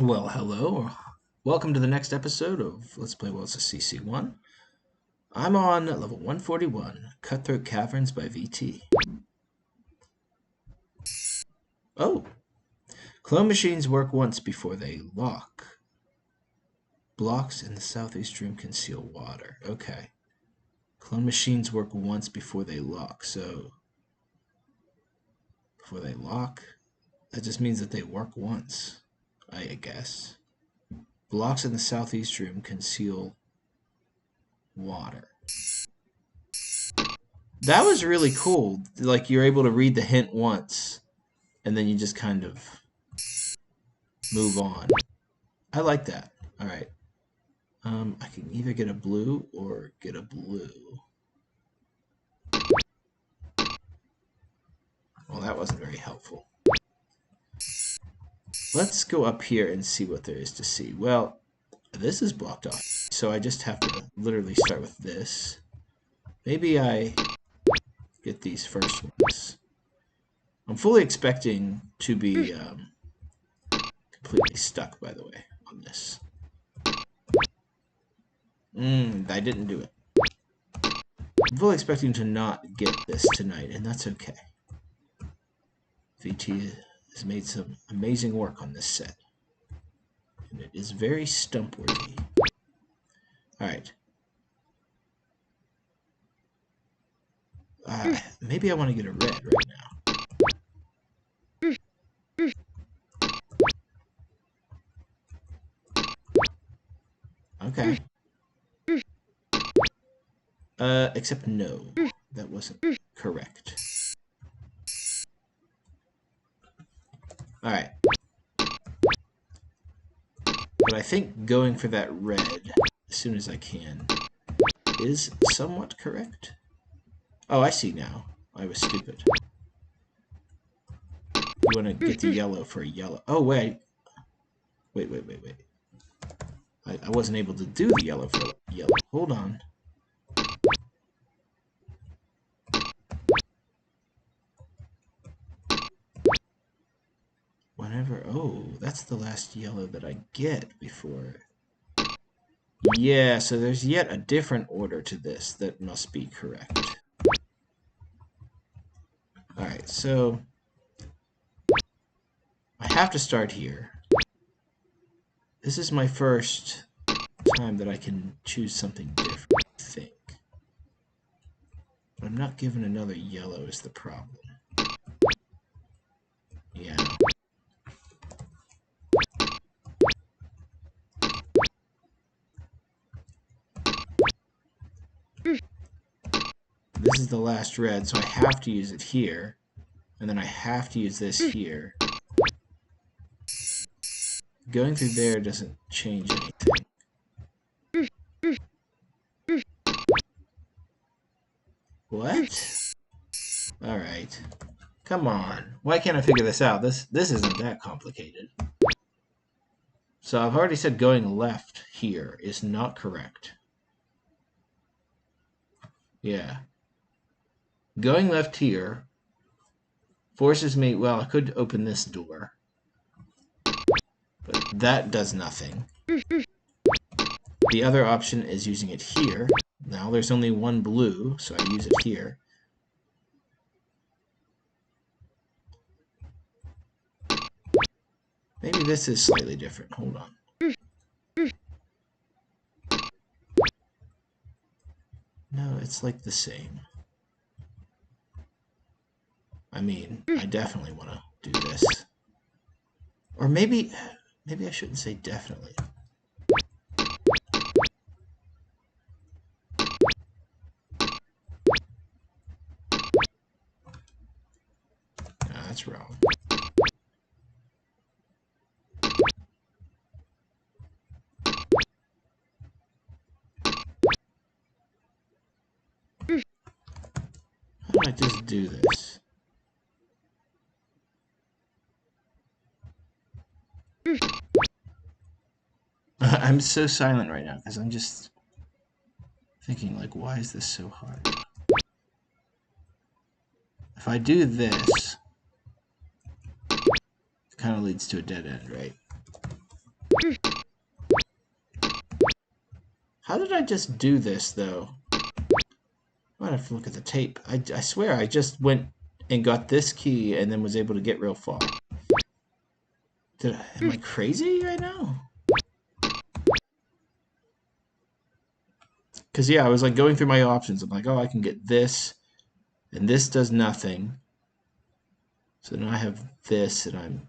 Well, hello. Welcome to the next episode of Let's Play Well, it's a CC1. I'm on level 141, Cutthroat Caverns by VT. Oh! Clone machines work once before they lock. Blocks in the southeast room conceal water. Okay. Clone machines work once before they lock, so... Before they lock? That just means that they work once, I guess. Blocks in the southeast room conceal water. That was really cool. Like, you're able to read the hint once, and then you just kind of move on. I like that. Alright. I can either get a blue or get a blue. Well, that wasn't very helpful. Let's go up here and see what there is to see. Well, this is blocked off, so I just have to literally start with this. Maybe I get these first ones. I'm fully expecting to be completely stuck, by the way, on this. I didn't do it. I'm fully expecting to not get this tonight, and that's okay. VT has made some amazing work on this set, and it is very stump-worthy. Alright. Maybe I want to get a red right now. Okay. Except no. That wasn't correct. Alright. But I think going for that red as soon as I can is somewhat correct. Oh, I see now. I was stupid. You want to get the yellow for a yellow. Oh, wait. Wait. I wasn't able to do the yellow for yellow. Hold on. Whenever... Oh, that's the last yellow that I get before... Yeah, so there's yet a different order to this that must be correct. Alright, so... I have to start here. This is my first time that I can choose something different, I think. But I'm not given another yellow is the problem. Yeah. This is the last red, so I have to use it here. And then I have to use this here. Going through there doesn't change anything. What? Alright. Come on. Why can't I figure this out? This isn't that complicated. So I've already said going left here is not correct. Yeah. Going left here forces me... Well, I could open this door. But that does nothing. The other option is using it here. Now there's only one blue, so I use it here. Maybe this is slightly different. Hold on. No, it's like the same. I mean, I definitely want to do this. Or maybe I shouldn't say definitely. No, that's wrong. How do I just do this? I'm so silent right now because I'm just thinking, like, why is this so hard? If I do this, it kind of leads to a dead end, right? How did I just do this, though? I might have to look at the tape. I swear I just went and got this key and then was able to get real far. Am I crazy right now? Because, yeah, I was like going through my options. I'm like, oh, I can get this, and this does nothing. So now I have this, and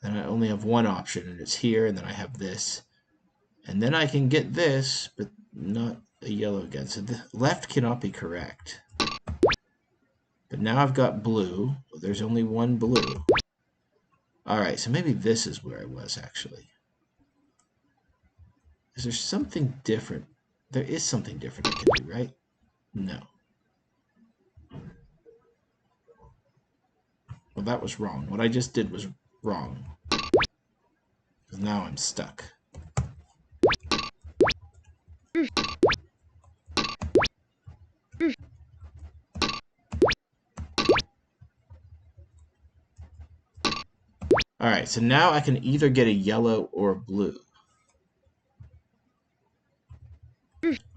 I only have one option, and it's here, and then I have this. And then I can get this, but not a yellow again. So the left cannot be correct. But now I've got blue. Well, there's only one blue. Alright, so maybe this is where I was, actually. Is there something different? There is something different I can do, right? No. Well, that was wrong. What I just did was wrong. Because now I'm stuck. Alright, so now I can either get a yellow or a blue.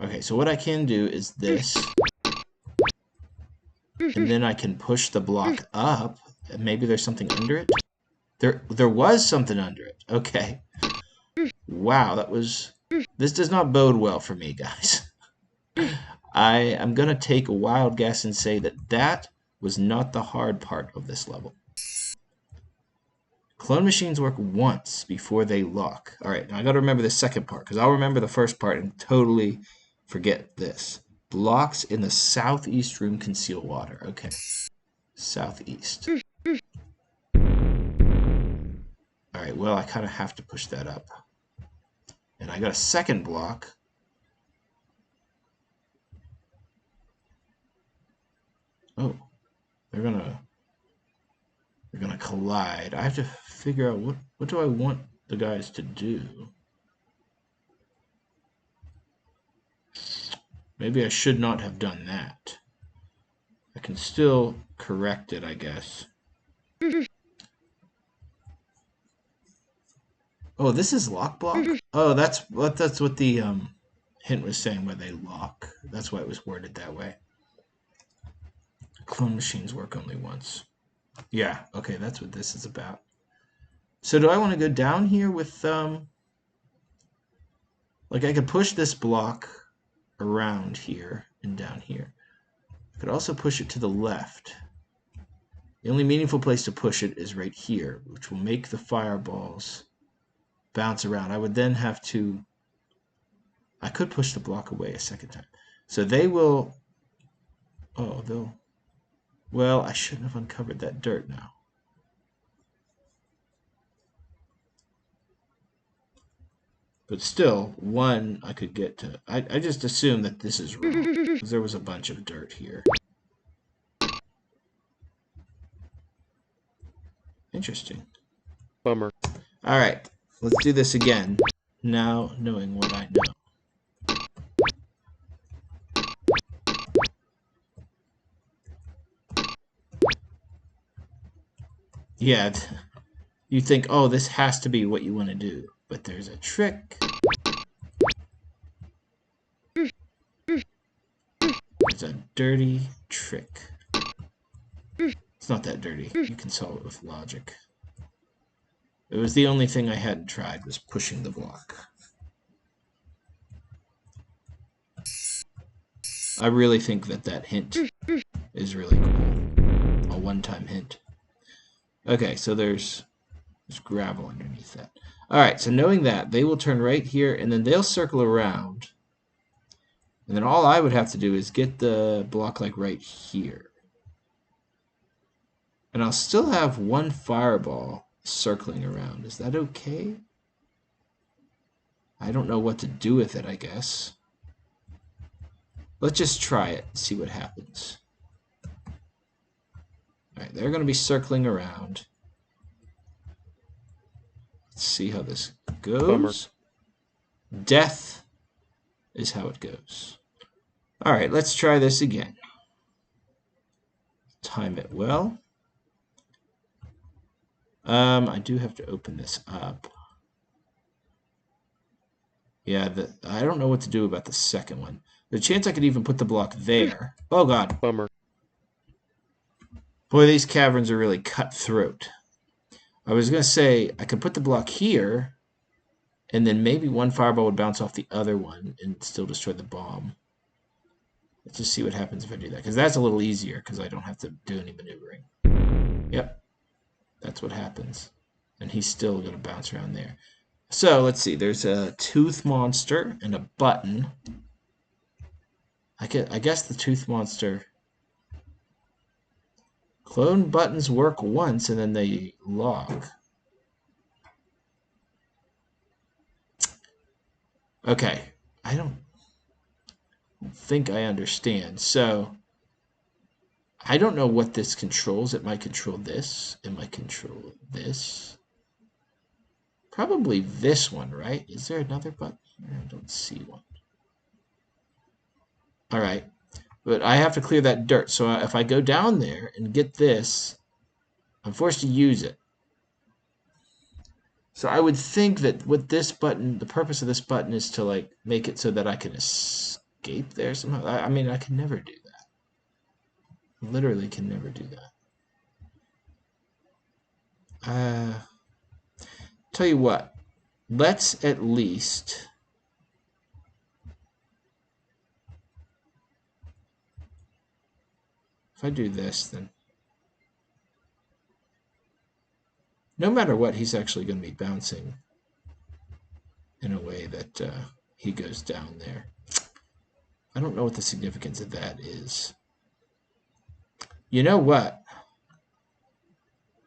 Okay, so what I can do is this. And then I can push the block up. And maybe there's something under it? There was something under it. Okay. Wow, that was... This does not bode well for me, guys. I am going to take a wild guess and say that that was not the hard part of this level. Clone machines work once before they lock. Alright, now I got to remember the second part, because I'll remember the first part and totally forget this. Blocks in the southeast room conceal water. Okay. Southeast. Alright, well, I kind of have to push that up. And I got a second block. Oh, they're gonna collide. I have to figure out what do I want the guys to do. Maybe I should not have done that. I can still correct it, I guess. Oh, this is lock block? Oh, that's what the hint was saying, where they lock. That's why it was worded that way. Clone machines work only once. Yeah, okay, that's what this is about. So do I want to go down here with, like I could push this block around here and down here. I could also push it to the left. The only meaningful place to push it is right here, which will make the fireballs bounce around. I would then have to... I could push the block away a second time. So they will... Oh, they'll... Well, I shouldn't have uncovered that dirt now. But still, one I could get to... I just assume that this is wrong, because there was a bunch of dirt here. Interesting. Bummer. Alright, let's do this again, now knowing what I know. Yeah, you think, oh, this has to be what you want to do, but there's a trick. It's a dirty trick. It's not that dirty. You can solve it with logic. It was the only thing I hadn't tried, was pushing the block. I really think that hint is really cool. A one-time hint. Okay, so there's gravel underneath that. Alright, so knowing that, they will turn right here, and then they'll circle around. And then all I would have to do is get the block like right here. And I'll still have one fireball circling around. Is that okay? I don't know what to do with it, I guess. Let's just try it and see what happens. Alright, they're going to be circling around. Let's see how this goes. Bummer. Death is how it goes. Alright, let's try this again. Time it well. I do have to open this up. Yeah, I don't know what to do about the second one. The chance I could even put the block there. Oh, God. Bummer. Boy, these caverns are really cutthroat. I was going to say I could put the block here, and then maybe one fireball would bounce off the other one and still destroy the bomb. Let's just see what happens if I do that, because that's a little easier, because I don't have to do any maneuvering. Yep, that's what happens. And he's still going to bounce around there. So, let's see. There's a tooth monster and a button. I guess the tooth monster... Clone buttons work once, and then they log. Okay, I don't think I understand. So, I don't know what this controls. It might control this. It might control this. Probably this one, right? Is there another button here? I don't see one. All right. But I have to clear that dirt. So if I go down there and get this, I'm forced to use it. So I would think that with this button, the purpose of this button is to like make it so that I can escape there somehow. I mean, I can never do that. Literally can never do that. Tell you what, let's at least... If I do this, then... No matter what, he's actually going to be bouncing in a way that he goes down there. I don't know what the significance of that is. You know what?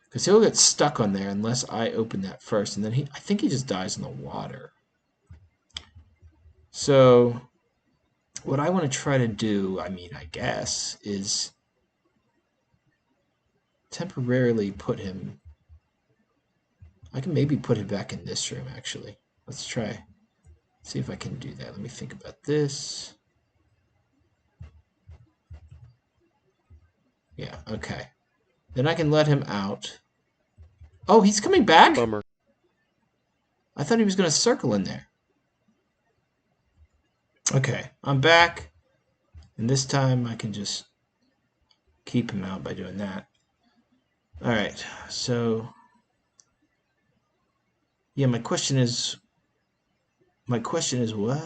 Because he'll get stuck on there unless I open that first. And then I think he just dies in the water. So what I want to try to do, I mean, I guess, is temporarily put him... I can maybe put him back in this room, actually. Let's try. See if I can do that. Let me think about this. Yeah, okay. Then I can let him out. Oh, he's coming back? Bummer. I thought he was going to circle in there. Okay, I'm back. And this time I can just keep him out by doing that. Alright, so... Yeah, my question is what?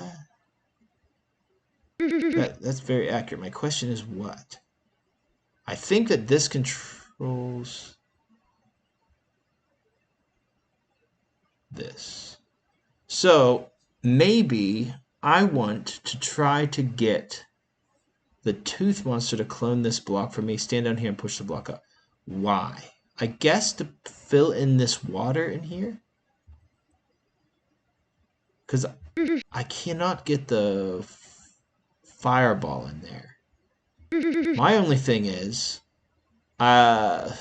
That's very accurate. My question is what? I think that this controls this. So maybe I want to try to get the tooth monster to clone this block for me, stand down here and push the block up. Why? I guess to fill in this water in here? Because I cannot get the fireball in there. My only thing is, well,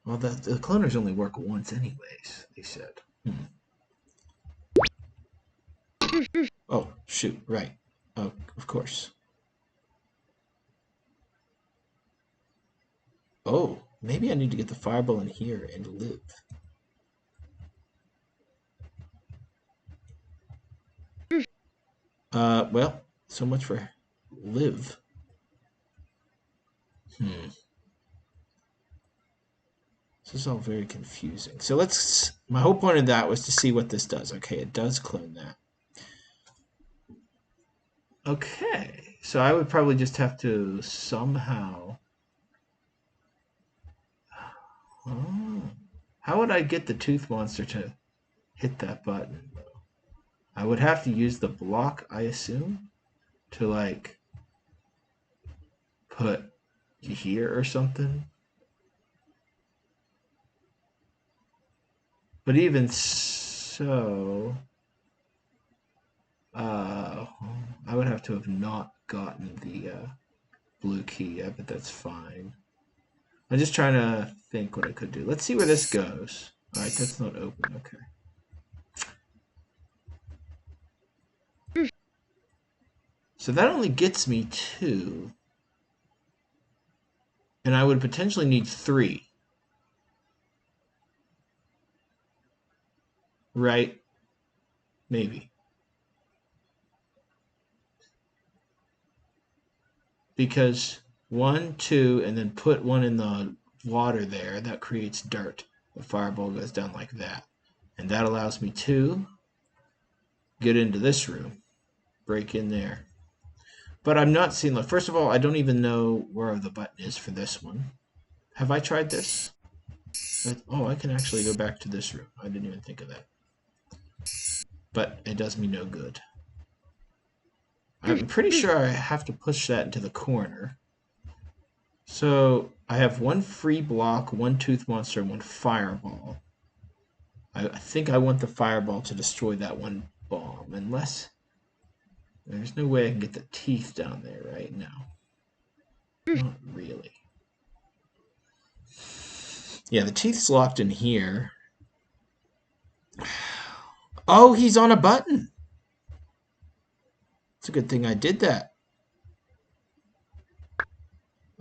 the cloners only work once anyways, they said. Oh, shoot, right. Oh, of course. Oh, maybe I need to get the fireball in here and live. Well, so much for live. This is all very confusing. So my whole point of that was to see what this does. Okay, it does clone that. Okay, so I would probably just have to somehow... Oh, how would I get the tooth monster to hit that button? I would have to use the block, I assume, to like put here or something. But even so, I would have to have not gotten the blue key yet, but that's fine. I'm just trying to think what I could do. Let's see where this goes. All right, that's not open. Okay. So that only gets me 2. And I would potentially need 3. Right? Maybe. Because 1, 2, and then put one in the water there, that creates dirt. The fireball goes down like that. And that allows me to get into this room. Break in there. But I'm not seeing, like, first of all, I don't even know where the button is for this one. Have I tried this? Oh, I can actually go back to this room. I didn't even think of that. But it does me no good. I'm pretty sure I have to push that into the corner. So I have one free block, one tooth monster, and one fireball. I think I want the fireball to destroy that one bomb, unless there's no way I can get the teeth down there right now. Not really. Yeah, the teeth's locked in here. Oh, he's on a button. It's a good thing I did that.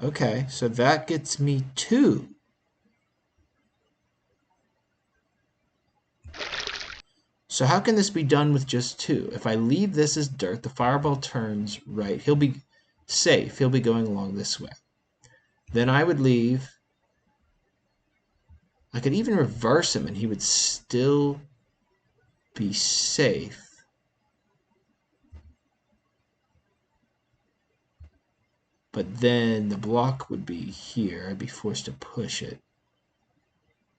Okay, so that gets me 2. So how can this be done with just 2? If I leave this as dirt, the fireball turns right. He'll be safe. He'll be going along this way. Then I would leave. I could even reverse him and he would still be safe. But then the block would be here. I'd be forced to push it.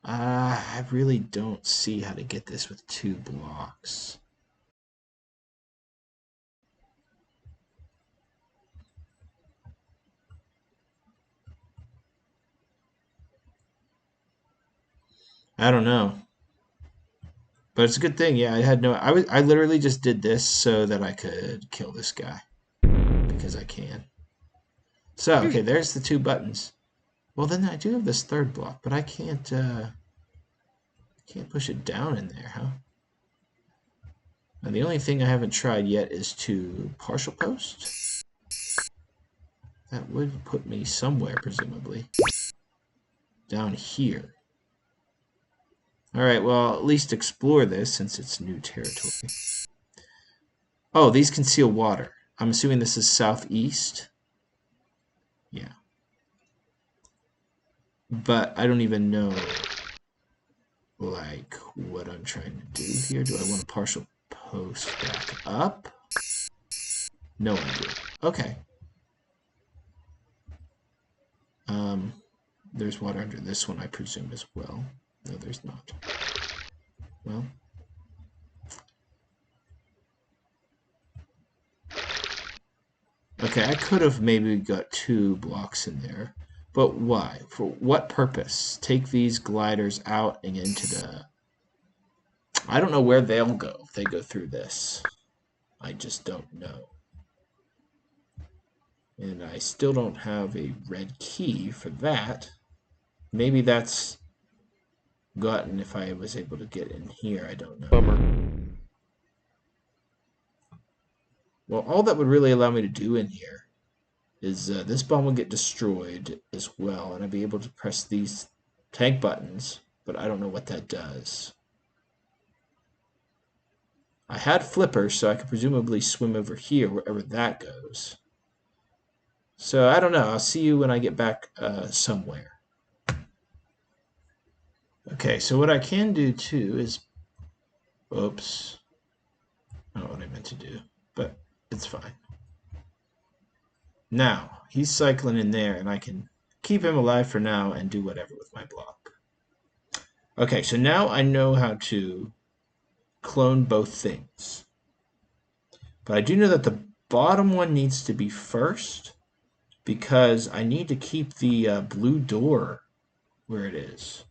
I really don't see how to get this with 2 blocks. I don't know. But it's a good thing. Yeah, I had no... I literally just did this so that I could kill this guy. Because I can. So, okay, there's the 2 buttons. Well, then I do have this 3rd block, but I can't push it down in there, huh? And the only thing I haven't tried yet is to partial post. That would put me somewhere, presumably. Down here. Alright, well, at least explore this since it's new territory. Oh, these conceal water. I'm assuming this is southeast. Yeah. But I don't even know, like, what I'm trying to do here. Do I want to partial post back up? No idea. Okay. There's water under this one, I presume, as well. No, there's not. Well. Okay, I could have maybe got 2 blocks in there. But why? For what purpose? Take these gliders out and into the... I don't know where they'll go if they go through this. I just don't know. And I still don't have a red key for that. Maybe that's gotten if I was able to get in here. I don't know. Bummer. Well, all that would really allow me to do in here is this bomb will get destroyed as well, and I'll be able to press these tank buttons, but I don't know what that does. I had flippers, so I could presumably swim over here, wherever that goes. So, I don't know. I'll see you when I get back somewhere. Okay, so what I can do, too, is... Oops. Not what I meant to do, but it's fine. Now, he's cycling in there, and I can keep him alive for now and do whatever with my block. Okay, so now I know how to clone both things. But I do know that the bottom one needs to be first, because I need to keep the blue door where it is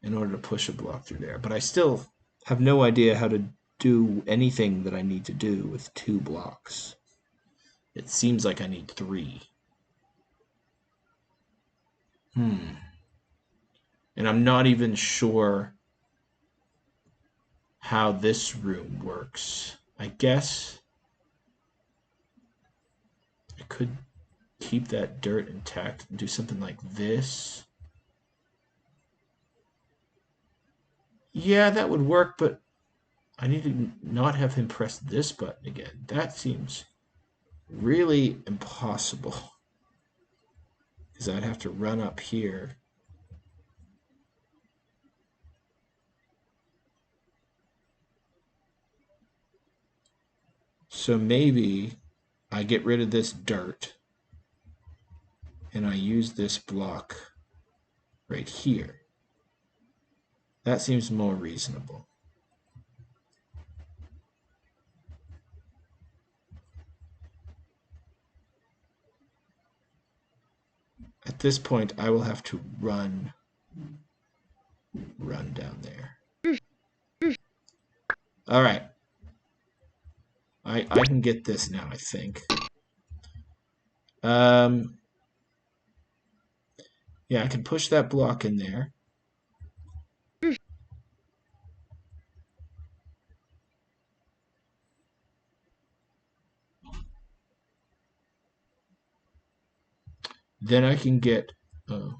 in order to push a block through there. But I still have no idea how to do anything that I need to do with 2 blocks. It seems like I need 3. And I'm not even sure how this room works. I guess I could keep that dirt intact and do something like this. Yeah, that would work, but I need to not have him press this button again. That seems really impossible. Because I'd have to run up here. So maybe I get rid of this dirt and I use this block right here. That seems more reasonable. At this point, I will have to run down there. All right. I can get this now, I think. Yeah, I can push that block in there. Then I can get, and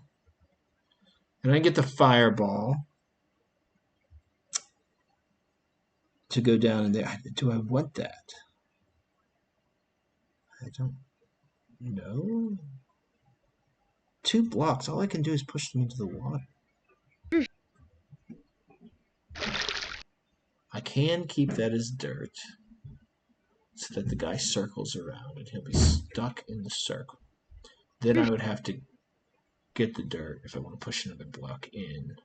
I get the fireball to go down in there. Do I want that? I don't know. 2 blocks. All I can do is push them into the water. I can keep that as dirt so that the guy circles around and he'll be stuck in the circle. Then I would have to get the dirt if I want to push another block in.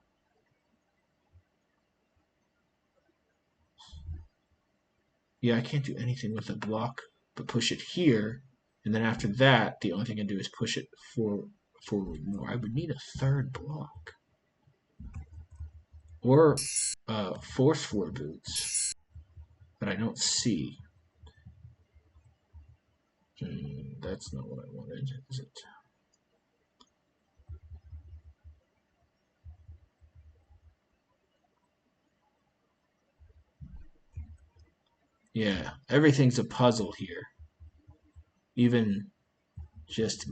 Yeah, I can't do anything with a block but push it here, and then after that, the only thing I can do is push it forward more. I would need a 3rd block. Or 4th floor boots, but I don't see. That's not what I wanted, is it? Yeah, everything's a puzzle here. Even just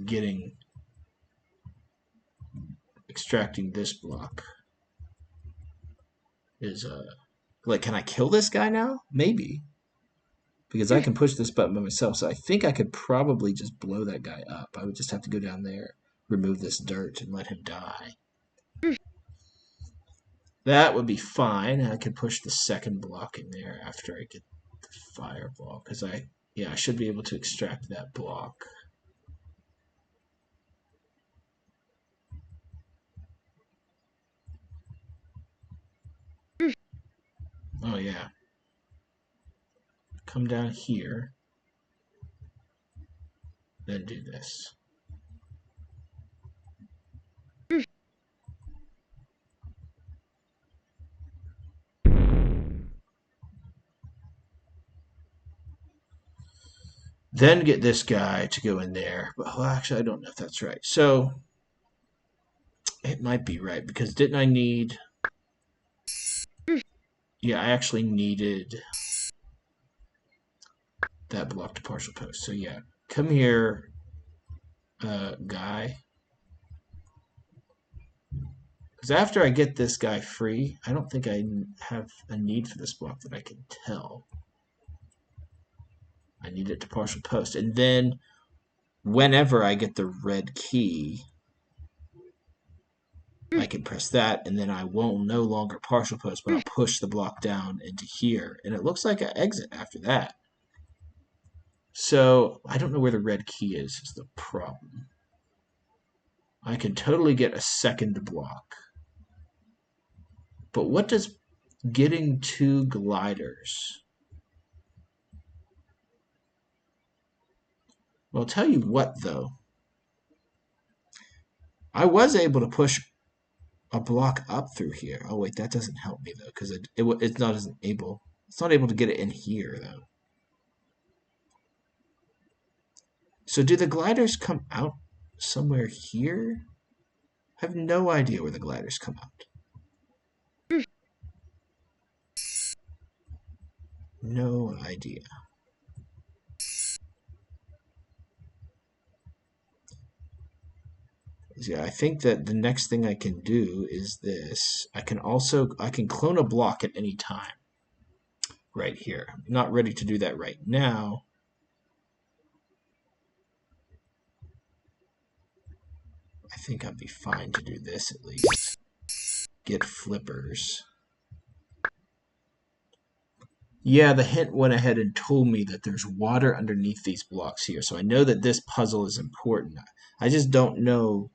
extracting this block is like, can I kill this guy now? Maybe. Because I can push this button by myself, so I think I could probably just blow that guy up. I would just have to go down there, remove this dirt, and let him die. That would be fine. I could push the 2nd block in there after I get the fireball, because I should be able to extract that block. Oh yeah. Come down here, then do this. Then get this guy to go in there. Well, actually, I don't know if that's right. So, it might be right, because didn't I need... Yeah, I actually needed that block to partial post. So yeah, come here, guy. Because after I get this guy free, I don't think I have a need for this block that I can tell. I need it to partial post. And then whenever I get the red key, I can press that, and then I won't no longer partial post, but I'll push the block down into here. And it looks like I exit after that. So I don't know where the red key is the problem. I can totally get a 2nd block. But what does getting 2 gliders? Well, I'll tell you what, though. I was able to push a block up through here. Oh, wait, that doesn't help me, though, because it's not able. It's not able to get it in here, though. So do the gliders come out somewhere here? I have no idea where the gliders come out. No idea. Yeah, I think that the next thing I can do is this. I can clone a block at any time. right here. I'm not ready to do that right now. I think I'd be fine to do this at least. Get flippers. Yeah, the hint went ahead and told me that there's water underneath these blocks here. So I know that this puzzle is important. I just don't know.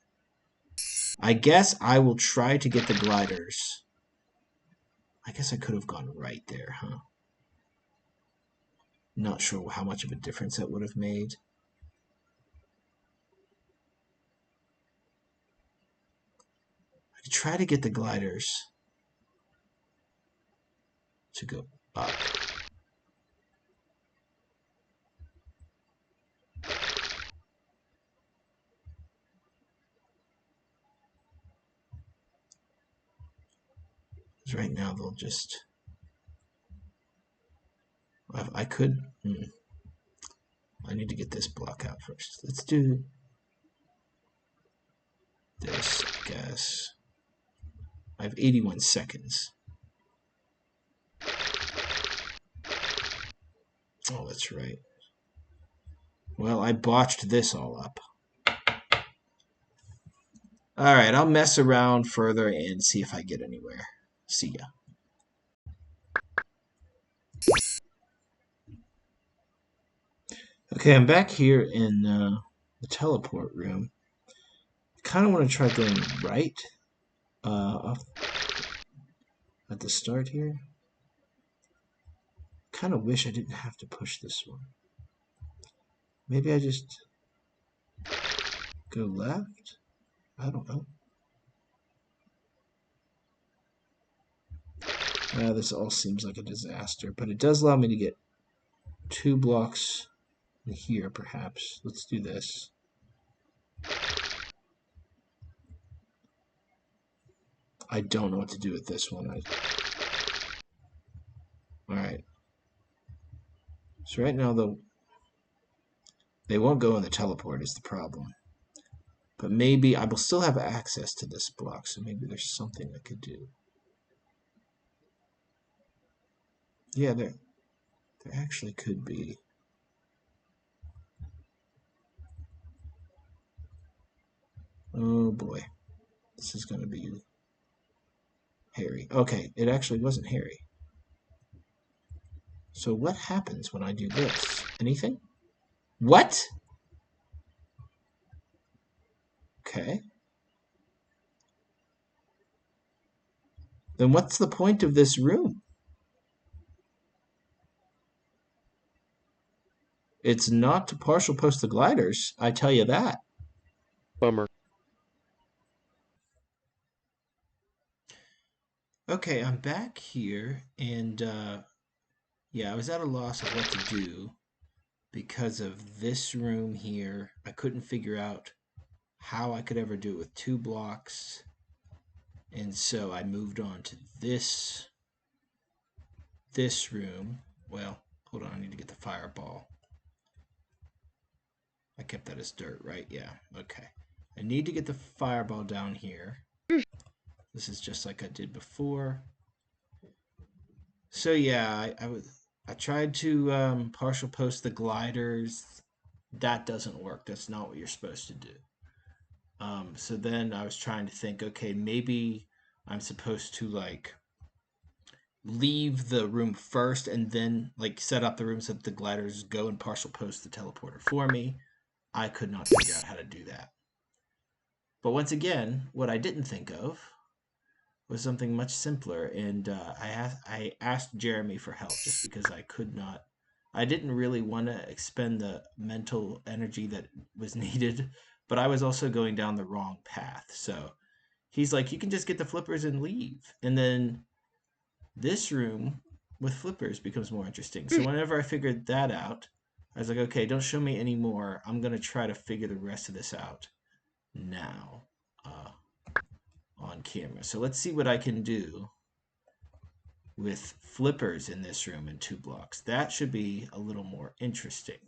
I guess I will try to get the gliders. I guess I could have gone right there, huh? Not sure how much of a difference that would have made. I could try to get the gliders to go up. Because right now they'll just... I could... I need to get this block out first. Let's do this, I guess. I have 81 seconds. Oh, that's right. Well, I botched this all up. Alright, I'll mess around further and see if I get anywhere. See ya. Okay, I'm back here in the teleport room. I kind of want to try going right off at the start here. Kind of wish I didn't have to push this one. Maybe I just go left? I don't know. This all seems like a disaster, but it does allow me to get 2 blocks in here, perhaps. Let's do this. I don't know what to do with this one. Alright. So right now, they won't go in the teleport is the problem. But maybe I will still have access to this block, so maybe there's something I could do. Yeah, there actually could be. Oh boy. This is going to be hairy. Okay, it actually wasn't hairy. So what happens when I do this? Anything? What? Okay. Then what's the point of this room? It's not to partial post the gliders, I tell you that. Bummer. Okay, I'm back here, and yeah, I was at a loss of what to do because of this room here. I couldn't figure out how I could ever do it with 2 blocks, and so I moved on to this room. Well, hold on, I need to get the fireball. I kept that as dirt, right? Yeah, okay. I need to get the fireball down here. This is just like I did before. So yeah, I tried to partial post the gliders. That doesn't work. That's not what you're supposed to do. So then I was trying to think, okay, maybe I'm supposed to like leave the room first and then like set up the room so that the gliders go and partial post the teleporter for me. I could not figure out how to do that. But once again, what I didn't think of was something much simpler, and I asked Jeremy for help just because I could not. I didn't really want to expend the mental energy that was needed, but I was also going down the wrong path. So he's like, "You can just get the flippers and leave," and then this room with flippers becomes more interesting. So whenever I figured that out, I was like, "Okay, don't show me anymore. I'm gonna try to figure the rest of this out now." On camera. So let's see what I can do with flippers in this room in 2 blocks. That should be a little more interesting.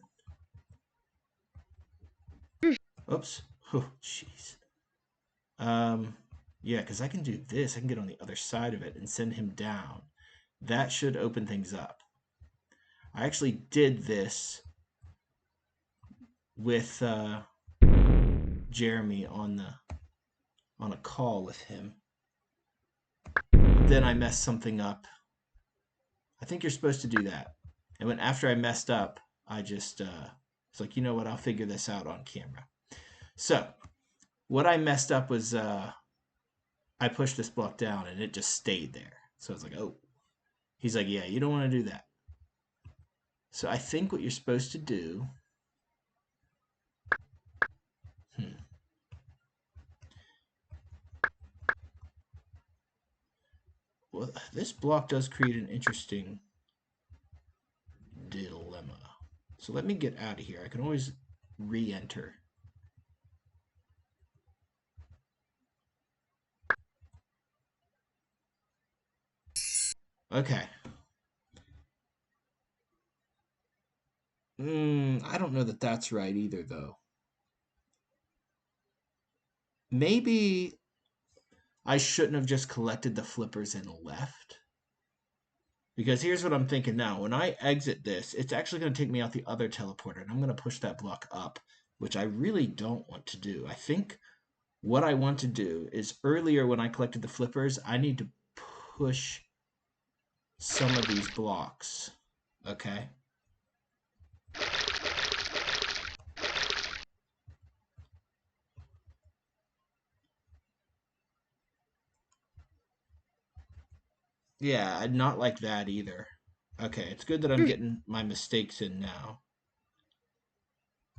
Oops. Oh, jeez. Yeah, because I can do this. I can get on the other side of it and send him down. That should open things up. I actually did this with Jeremy on a call with him. Then I messed something up. I think you're supposed to do that. And when after I messed up, I just was like, you know what? I'll figure this out on camera. So what I messed up was I pushed this block down and it just stayed there. So I was like, oh. He's like, yeah, you don't want to do that. So I think what you're supposed to do. Well, this block does create an interesting dilemma. So let me get out of here. I can always re-enter. Okay. I don't know that that's right either, though. Maybe I shouldn't have just collected the flippers and left. Because here's what I'm thinking now. When I exit this, it's actually going to take me out the other teleporter, and I'm going to push that block up, which I really don't want to do. I think what I want to do is earlier when I collected the flippers, I need to push some of these blocks. Okay? Yeah, not like that either. Okay, it's good that I'm getting my mistakes in now.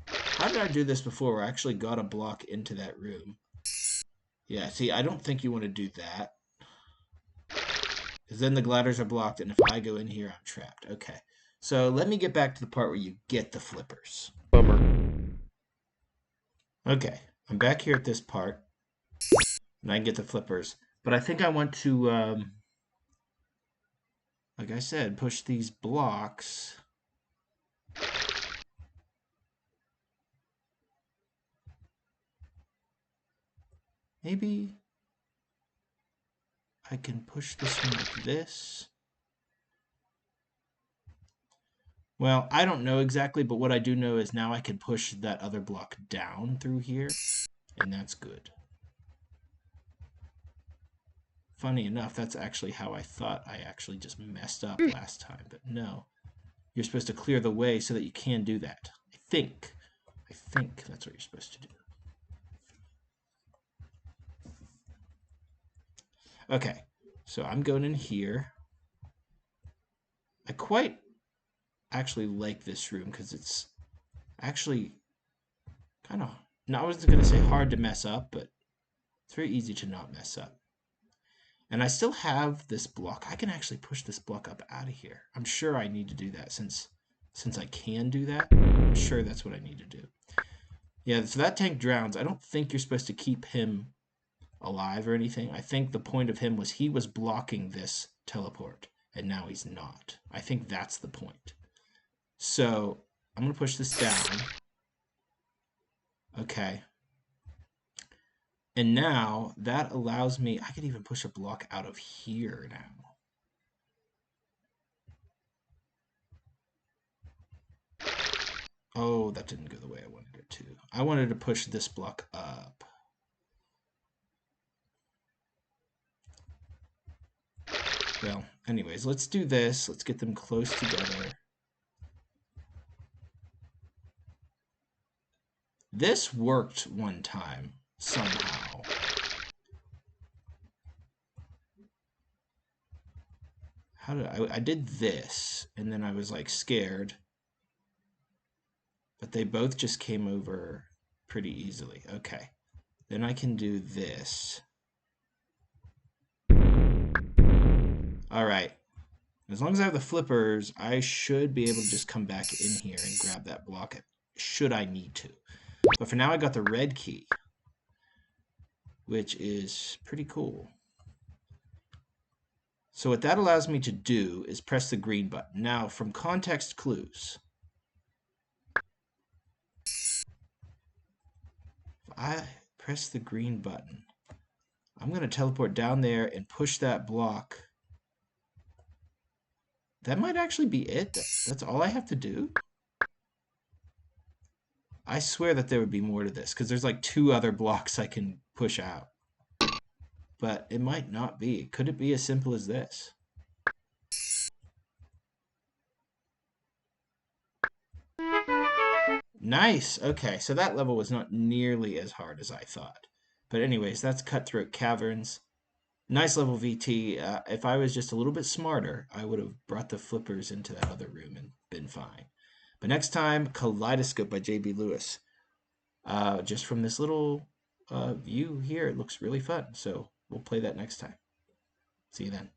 How did I do this before where I actually got a block into that room? Yeah, see, I don't think you want to do that. Because then the gliders are blocked, and if I go in here, I'm trapped. Okay, so let me get back to the part where you get the flippers. Bummer. Okay, I'm back here at this part, and I can get the flippers. But I think I want to, like I said, push these blocks. Maybe I can push this one like this. Well, I don't know exactly, but what I do know is now I can push that other block down through here, and that's good. Funny enough, that's actually how I thought I actually just messed up last time, but no. You're supposed to clear the way so that you can do that. I think that's what you're supposed to do. Okay, so I'm going in here. I quite actually like this room because it's actually kind of, no, I wasn't going to say hard to mess up, but it's very easy to not mess up. And I still have this block. I can actually push this block up out of here. I'm sure I need to do that since I can do that. I'm sure that's what I need to do. Yeah, so that tank drowns. I don't think you're supposed to keep him alive or anything. I think the point of him was he was blocking this teleport, and now he's not. I think that's the point. So I'm going to push this down. Okay. And now that allows me, I could even push a block out of here now. Oh, that didn't go the way I wanted it to. I wanted to push this block up. Well, anyways, let's do this. Let's get them close together. This worked one time, somehow. How did I did this, and then I was like scared. But they both just came over pretty easily. Okay. Then I can do this. Alright. As long as I have the flippers, I should be able to just come back in here and grab that block should I need to. But for now, I got the red key, which is pretty cool. So what that allows me to do is press the green button. Now, from context clues, if I press the green button, I'm going to teleport down there and push that block That might actually be it. That's all I have to do. I swear that there would be more to this, because there's like 2 other blocks I can push out. But it might not be. Could it be as simple as this? Nice. Okay, so that level was not nearly as hard as I thought. But anyways, that's Cutthroat Caverns. Nice level VT. If I was just a little bit smarter, I would have brought the flippers into that other room and been fine. But next time, Kaleidoscope by J.B. Lewis. Just from this little view here, it looks really fun. So we'll play that next time. See you then.